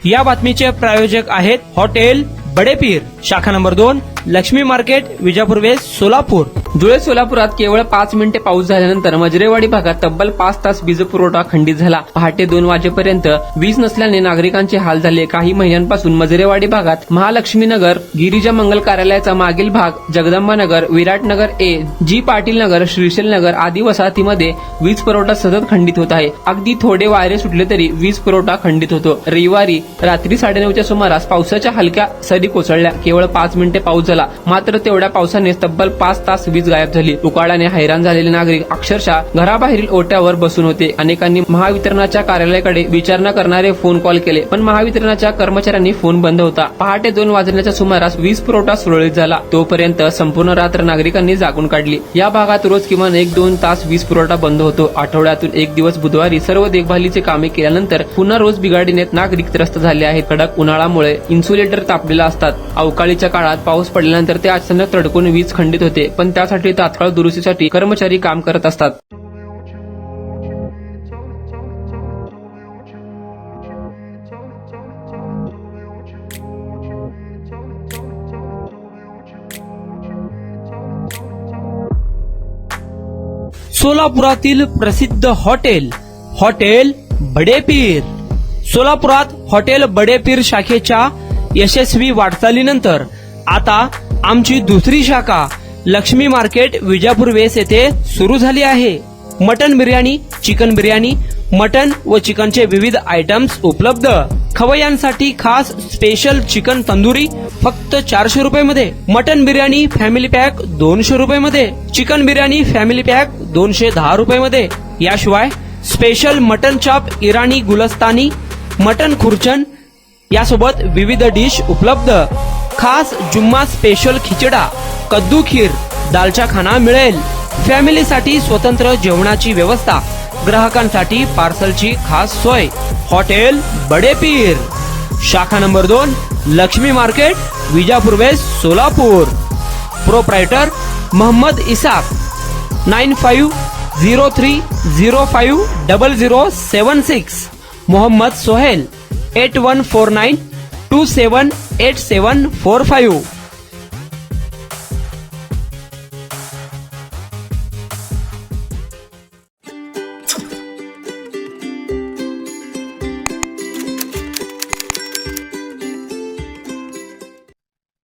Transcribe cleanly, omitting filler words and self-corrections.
या बातमीचे प्रायोजक आहेत हॉटेल बडेपीर, शाखा number 2, Laxmi market, Vijapur west, Solapur. Dhule सोलापुरात केवळ 5 मिनिटे पाऊस झाल्यानंतर मजरेवाडी भागात तब्बल 5 तास वीज पुरवठा खंडित झाला. पहाटे 2 वाजेपर्यंत वीज नसल्याने नागरिकांचे हाल झाले. काही महिन्यांपासून मजरेवाडी भागात महालक्ष्मी नगर, गिरिजा मंगल कार्यालयाचा मागील भाग, जगदंबा नगर, विराटनगर ए, जी पाटील नगर, श्रीशैल नगर आदी वसाहतीमध्ये वीज पुरवठा सतत खंडित होत आहे. अगदी थोडे वारे सुटले तरी वीज पुरवठा खंडित होतो. रविवारी रात्री 9:30च्या सुमारास पावसाच्या हलक्या सरी कोसळल्या. केवळ 5 मिनिटे पाऊस झाला, मात्र तेवढ्या पावसाने तब्बल 5 तास वीज गायब झाली. उकाड्याने हैराण झालेले नागरिक अक्षरशः घराबाहेरील ओट्यावर बसून होते. अनेकांनी महावितरणाच्या कार्यालयाकडे विचारणा करणारे फोन कॉल केले, पण महावितरणाच्या कर्मचाऱ्यांनी फोन बंद होता. पहाटे 2 वाजण्याच्या सुमारास वीज पुरवठा सुरळीत झाला. तोपर्यंत संपूर्ण रात्र नागरिकांनी जागून काढली. या भागात रोज किमान 1-2 तास वीज पुरवठा बंद होतो. आठवड्यातून 1 दिवस बुधवारी सर्व देखभालीचे कामे केल्यानंतर पुन्हा रोज बिघाडीने नागरिक त्रस्त झाले आहेत. कडक उन्हाळ्यामुळे इन्सुलेटर तापलेला असतात. अवकाळीच्या काळात पाऊस पडल्यानंतर ते अचानक तडकून वीज खंडित होते, पण त्यासाठी तात्काळ दुरुस्तीसाठी कर्मचारी काम करत असतात. सोलापुरातील प्रसिद्ध हॉटेल हॉटेल बडेपीर. सोलापुरात हॉटेल बडेपीर शाखेच्या यशस्वी वाटचालीनंतर आता आमची दुसरी शाखा लक्ष्मी मार्केट, विजापूर वेस्ट येथे सुरू झाली आहे. Mutton biryani, chicken biryani, mutton व चिकनचे विविध आयटम्स उपलब्ध. खवय्यांसाठी खास स्पेशल चिकन तंदुरी फक्त 400 रुपये मध्ये. मटन बिर्याणी फॅमिली पॅक 200 रुपये मध्ये. चिकन बिर्याणी फॅमिली पॅक 210 रुपये मध्ये. याशिवाय स्पेशल मटन चॉप, इराणी गुलस्तानी, मटन खुर्चन यासोबत विविध डिश उपलब्ध. खास जुम्मा स्पेशल खिचडा, कद्दू खीर, दालचा खाना मिळेल. फॅमिलीसाठी स्वतंत्र जेवणाची व्यवस्था, ग्राहकांसाठी पार्सलची खास सोय. हॉटेल बडेपीर, शाखा number 2, Laxmi market, Vijapur west, Solapur. Proprietor Mohammed Isaq. 9503050076. Mohammed Sohail. 8149278745.